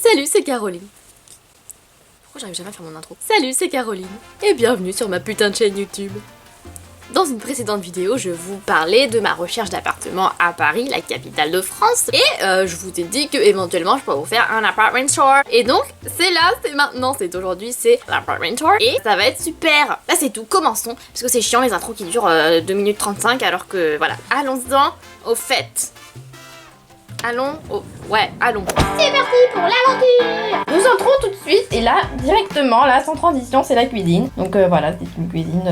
Salut, c'est Caroline. Pourquoi j'arrive jamais à faire mon intro? Salut, c'est Caroline et bienvenue sur ma putain de chaîne YouTube. Dans une précédente vidéo, je vous parlais de ma recherche d'appartement à Paris, la capitale de France, et je vous ai dit que éventuellement je pourrais vous faire un apartment tour. Et donc, c'est là, c'est maintenant, c'est aujourd'hui, c'est l'apartment tour, et ça va être super. Là, c'est tout, commençons, parce que c'est chiant les intros qui durent 2 minutes 35, alors que voilà. Allons-en au fait. Allons. C'est parti pour l'aventure. Nous entrons tout de suite et là, directement, là, sans transition, c'est la cuisine. Donc voilà, c'est une cuisine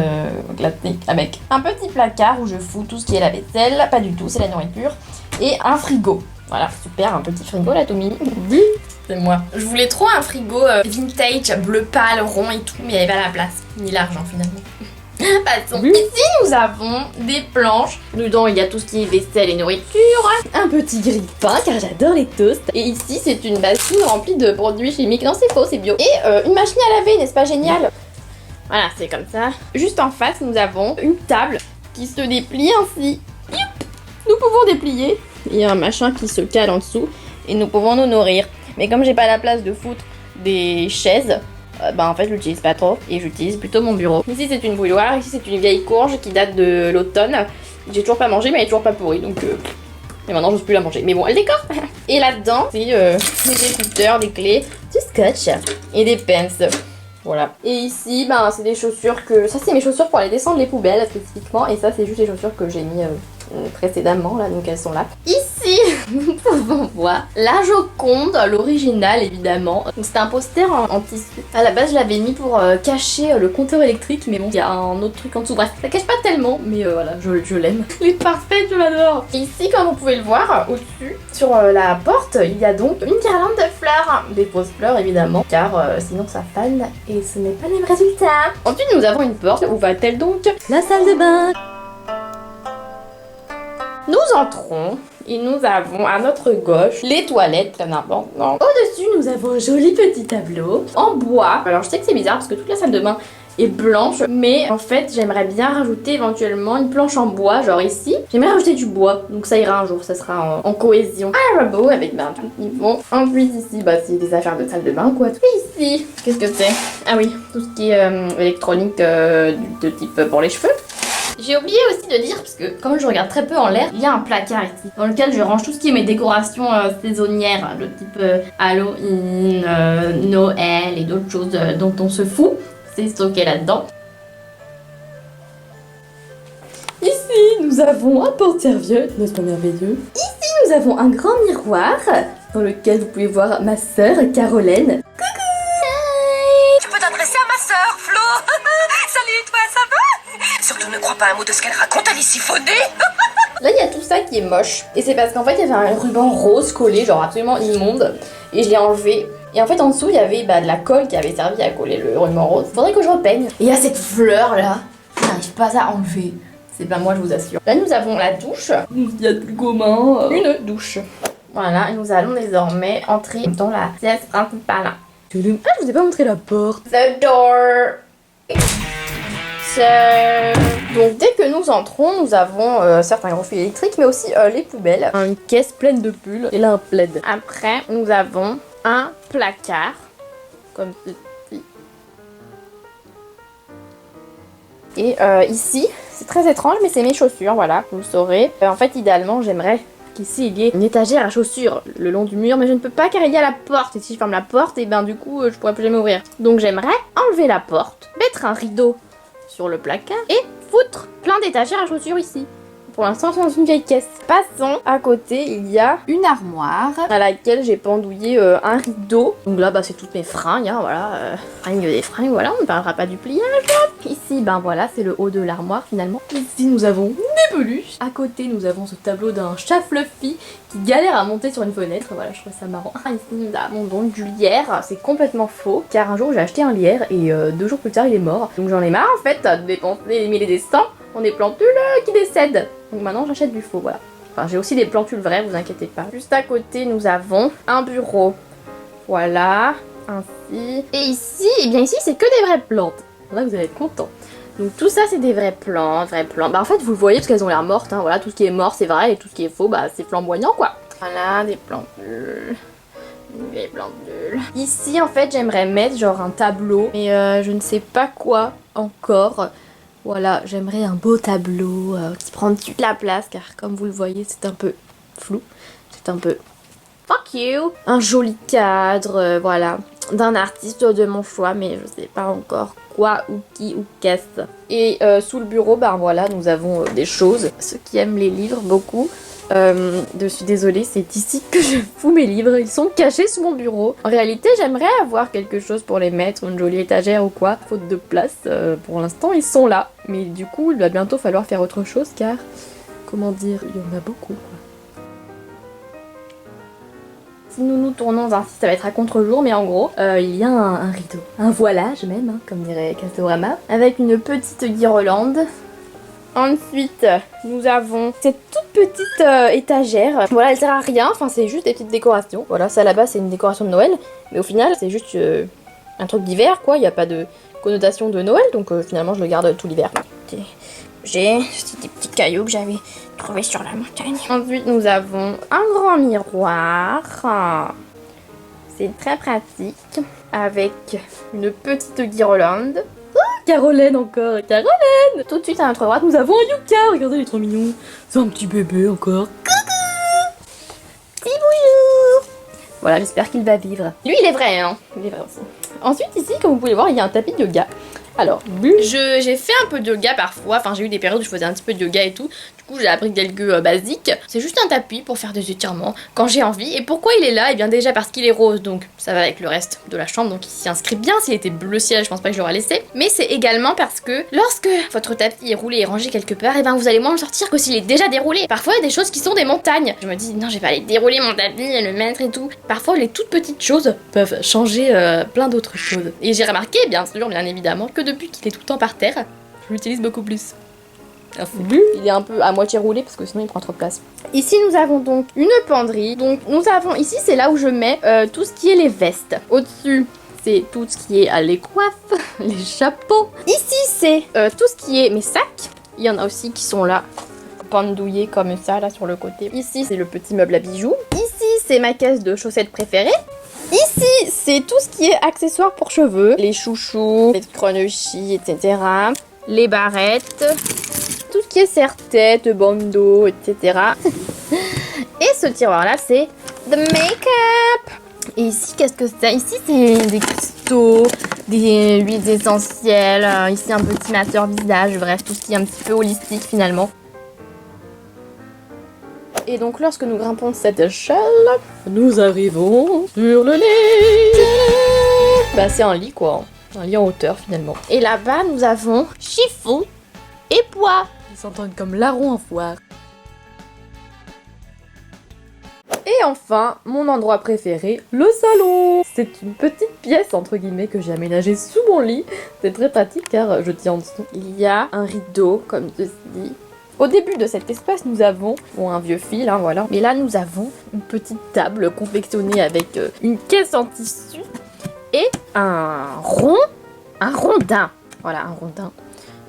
classique avec un petit placard où je fous tout ce qui est la vaisselle. Pas du tout, c'est la nourriture. Et un frigo. Voilà, super, un petit frigo là, Tommy. Oui, c'est moi. Je voulais trop un frigo vintage, bleu pâle, rond et tout, mais il n'y avait pas la place, ni l'argent finalement. Passons. Oui. Ici, nous avons des planches. Dedans, il y a tout ce qui est vaisselle et nourriture. Un petit grille-pain, car j'adore les toasts. Et ici, c'est une bassine remplie de produits chimiques. Non, c'est faux, c'est bio. Et une machine à laver, n'est-ce pas génial? Voilà, c'est comme ça. Juste en face, nous avons une table qui se déplie ainsi. Youp. Nous pouvons déplier. Il y a un machin qui se cale en dessous. Et nous pouvons nous nourrir. Mais comme j'ai pas la place de foutre des chaises, en fait je l'utilise pas trop et j'utilise plutôt mon bureau. Ici c'est une bouilloire, ici c'est une vieille courge qui date de l'automne. J'ai toujours pas mangé mais elle est toujours pas pourrie donc et maintenant j'ose plus la manger. Mais bon elle décore. Et là-dedans c'est des écouteurs, des clés, du scotch et des pens. Voilà. Et ici c'est des chaussures que... Ça c'est mes chaussures pour aller descendre les poubelles spécifiquement. Et ça c'est juste les chaussures que j'ai mis précédemment là, donc elles sont là. Ici nous pouvons voir la Joconde, l'original évidemment. C'est un poster en tissu. À la base je l'avais mis pour cacher le compteur électrique, mais bon il y a un autre truc en dessous. Bref, ça cache pas tellement, mais voilà, je l'aime. Il est parfait, je l'adore. Ici comme vous pouvez le voir, au-dessus, sur la porte, il y a donc une guirlande de fleurs. Des fausses fleurs évidemment, car sinon ça fane et ce n'est pas le même résultat. Ensuite nous avons une porte. Où va-t-elle donc? La salle de bain. Nous entrons et nous avons à notre gauche les toilettes, très important. Au-dessus, nous avons un joli petit tableau en bois. Alors, je sais que c'est bizarre parce que toute la salle de bain est blanche, mais en fait, j'aimerais bien rajouter éventuellement une planche en bois, genre ici. J'aimerais rajouter du bois, donc ça ira un jour, ça sera en cohésion. Un robot avec tout ce qu'ils font. Ensuite, ici, c'est des affaires de salle de bain, quoi. Tout ici, qu'est-ce que c'est? Ah oui, tout ce qui est électronique de type pour les cheveux. J'ai oublié aussi de dire, parce que comme je regarde très peu en l'air, il y a un placard ici, dans lequel je range tout ce qui est mes décorations saisonnières, de type Halloween, Noël et d'autres choses dont on se fout. C'est stocké là-dedans. Ici, nous avons un porte-serviette, n'est-ce pas merveilleux? Ici, nous avons un grand miroir, dans lequel vous pouvez voir ma sœur, Caroline. Tu peux t'adresser à ma sœur, Flo. Salut, toi, ça va? Surtout ne crois pas un mot de ce qu'elle raconte, elle est siphonnée. Là, il y a tout ça qui est moche. Et c'est parce qu'en fait, il y avait un ruban rose collé, genre absolument immonde. Et je l'ai enlevé. Et en fait, en dessous, il y avait de la colle qui avait servi à coller le ruban rose. Faudrait que je repeigne. Et il y a cette fleur là. Je n'arrive pas à enlever. C'est pas moi, je vous assure. Là, nous avons la douche. Il y a plus commun. Une douche. Voilà, et nous allons désormais entrer dans la pièce principale. Ah, je vous ai pas montré la porte. The door. Donc dès que nous entrons, nous avons certes un gros fil électrique, mais aussi les poubelles. Une caisse pleine de pulls et là un plaid. Après, nous avons un placard, comme ceci. Et ici, c'est très étrange, mais c'est mes chaussures, voilà, vous le saurez. En fait, idéalement, j'aimerais qu'ici, il y ait une étagère à chaussures le long du mur, mais je ne peux pas car il y a la porte. Et si je ferme la porte, et du coup, je pourrais plus jamais ouvrir. Donc j'aimerais enlever la porte, mettre un rideau sur le placard et foutre plein d'étagères à chaussures ici. Pour l'instant, c'est dans une vieille caisse. Passons à côté, il y a une armoire à laquelle j'ai pendouillé un rideau. Donc là, c'est toutes mes fringues, hein, voilà, fringues des fringues, voilà, on ne parlera pas du pliage. Ici, voilà, c'est le haut de l'armoire finalement. Ici, nous avons des peluches. À côté, nous avons ce tableau d'un chat fluffy qui galère à monter sur une fenêtre. Voilà, je trouve ça marrant. Ici, nous avons donc du lierre. C'est complètement faux, car un jour, j'ai acheté un lierre et 2 jours plus tard, il est mort. Donc j'en ai marre en fait de dépenser des milliers des cents dans des plantules qui décèdent. Donc maintenant, j'achète du faux, voilà. Enfin, j'ai aussi des plantules vraies, vous inquiétez pas. Juste à côté, nous avons un bureau. Voilà, ainsi. Et ici, ici, c'est que des vraies plantes. Là, vous allez être contents. Donc tout ça, c'est des vraies plantes, en fait, vous le voyez parce qu'elles ont l'air mortes, hein. Voilà, tout ce qui est mort, c'est vrai, et tout ce qui est faux, c'est flamboyant, quoi. Voilà, des plantules. Une vieille pendule. Ici, en fait, j'aimerais mettre genre un tableau, mais je ne sais pas quoi encore. Voilà, j'aimerais un beau tableau qui prend toute la place, car comme vous le voyez, c'est un peu flou. C'est un peu... Fuck you! Un joli cadre, voilà, d'un artiste de mon choix, mais je sais pas encore quoi ou qui ou qu'est-ce. Et sous le bureau, ben voilà, nous avons des choses. Ceux qui aiment les livres, beaucoup. Je suis désolée, c'est ici que je fous mes livres. Ils sont cachés sous mon bureau. En réalité, j'aimerais avoir quelque chose pour les mettre, une jolie étagère ou quoi. Faute de place, pour l'instant, ils sont là. Mais du coup, il va bientôt falloir faire autre chose, car, comment dire, il y en a beaucoup, quoi. Si nous nous tournons ainsi, ça va être à contre-jour, mais en gros, il y a un rideau, un voilage même, hein, comme dirait Castorama, avec une petite guirlande. Ensuite, nous avons cette toute petite étagère. Voilà, elle sert à rien, enfin c'est juste des petites décorations. Voilà, ça là-bas c'est une décoration de Noël, mais au final c'est juste un truc d'hiver, quoi. Il n'y a pas de connotation de Noël, donc finalement je le garde tout l'hiver. J'ai des petits cailloux que j'avais trouvés sur la montagne. Ensuite, nous avons un grand miroir. C'est très pratique. Avec une petite guirlande. Oh, Caroline encore, Caroline! Tout de suite à notre droite, nous avons un Yuka. Regardez, il est trop mignon. C'est un petit bébé encore. Coucou! Petit bonjour! Voilà, j'espère qu'il va vivre. Lui, il est vrai, hein. Il est vrai aussi. Ensuite, ici, comme vous pouvez voir, il y a un tapis de yoga. Alors, j'ai fait un peu de yoga parfois, enfin j'ai eu des périodes où je faisais un petit peu de yoga et tout. Du coup j'ai appris quelques basiques. C'est juste un tapis pour faire des étirements quand j'ai envie. Et pourquoi il est là? Eh bien déjà parce qu'il est rose, donc ça va avec le reste de la chambre, donc il s'y inscrit bien. S'il était bleu ciel, je pense pas que je l'aurais laissé. Mais c'est également parce que lorsque votre tapis est roulé et rangé quelque part, et ben vous allez moins le sortir que s'il est déjà déroulé. Parfois il y a des choses qui sont des montagnes. Je me dis non, je vais pas aller dérouler mon tapis et le mettre et tout. Parfois les toutes petites choses peuvent changer plein d'autres choses. Et j'ai remarqué, bien sûr, bien évidemment, que depuis qu'il est tout le temps par terre, je l'utilise beaucoup plus. Il est un peu à moitié roulé parce que sinon il prend trop de place. Ici nous avons donc une penderie. Donc nous avons ici, c'est là où je mets tout ce qui est les vestes. Au-dessus c'est tout ce qui est les coiffes, les chapeaux. Ici c'est tout ce qui est mes sacs. Il y en a aussi qui sont là pendouillés comme ça là sur le côté. Ici c'est le petit meuble à bijoux. Ici c'est ma caisse de chaussettes préférée. Ici, c'est tout ce qui est accessoires pour cheveux. Les chouchous, les chronochis, etc. Les barrettes. Tout ce qui est serre-tête, bandeau, etc. Et ce tiroir-là, c'est the make-up. Et ici, qu'est-ce que c'est? Ici, c'est des cristaux, des huiles essentielles. Ici, un petit masseur visage. Bref, tout ce qui est un petit peu holistique, finalement. Et donc lorsque nous grimpons cette échelle, nous arrivons sur le lit. Bah c'est un lit quoi, un lit en hauteur finalement. Et là-bas nous avons chiffon et pois. Ils s'entendent comme larrons en foire. Et enfin, mon endroit préféré, le salon. C'est une petite pièce entre guillemets que j'ai aménagée sous mon lit. C'est très pratique car je tiens en dessous. Il y a un rideau comme ceci. Au début de cet espace, nous avons un vieux fil, hein, voilà. Mais là, nous avons une petite table confectionnée avec une caisse en tissu et un rondin. Voilà, un rondin.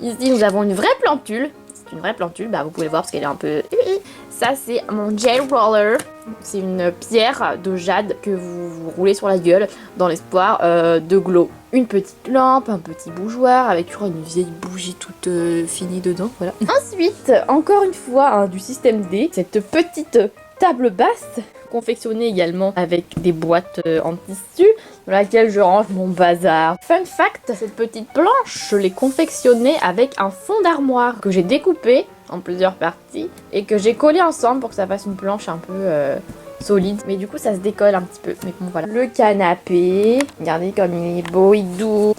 Ici, nous avons une vraie plantule. C'est une vraie plantule, bah vous pouvez le voir parce qu'elle est un peu... Ça, c'est mon gel roller. C'est une pierre de jade que vous roulez sur la gueule dans l'espoir de glow. Une petite lampe, un petit bougeoir avec une vieille bougie toute finie dedans, voilà. Ensuite, encore une fois, du système D, cette petite table basse confectionnée également avec des boîtes en tissu dans laquelle je range mon bazar. Fun fact, cette petite planche, je l'ai confectionnée avec un fond d'armoire que j'ai découpé en plusieurs parties et que j'ai collé ensemble pour que ça fasse une planche un peu solide, mais du coup ça se décolle un petit peu, mais bon voilà. Le canapé, regardez comme il est beau et doux.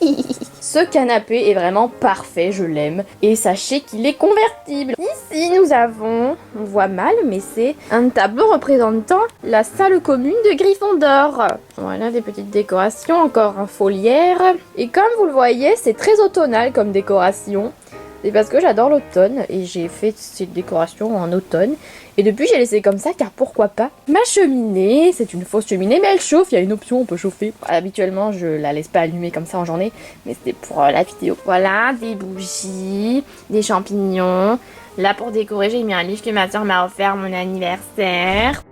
Ce canapé est vraiment parfait, je l'aime, et sachez qu'il est convertible. Ici nous avons, on voit mal, mais c'est un tableau représentant la salle commune de Gryffondor. Voilà des petites décorations, encore un foliaire, et comme vous le voyez c'est très automnal comme décoration. C'est parce que j'adore l'automne et j'ai fait cette décoration en automne. Et depuis j'ai laissé comme ça car pourquoi pas. Ma cheminée, c'est une fausse cheminée mais elle chauffe, il y a une option, on peut chauffer. Habituellement je la laisse pas allumer comme ça en journée, mais c'était pour la vidéo. Voilà, des bougies, des champignons. Là pour décorer j'ai mis un livre que ma soeur m'a offert à mon anniversaire.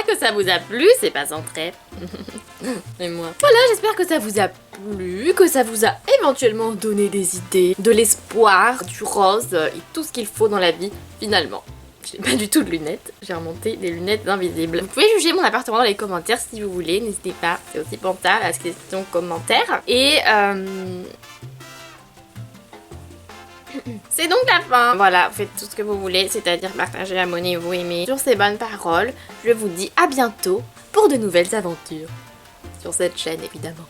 que ça vous a plu, c'est pas sans trait. Et moi. Voilà, j'espère que ça vous a plu, que ça vous a éventuellement donné des idées, de l'espoir, du rose et tout ce qu'il faut dans la vie, finalement. J'ai pas du tout de lunettes, j'ai remonté des lunettes invisibles. Vous pouvez juger mon appartement dans les commentaires si vous voulez, n'hésitez pas. C'est aussi pour ça, la question commentaire. Et c'est donc la fin. Voilà, faites tout ce que vous voulez, c'est-à-dire partager, abonnez-vous, aimez. Sur ces bonnes paroles, je vous dis à bientôt pour de nouvelles aventures. Sur cette chaîne, évidemment.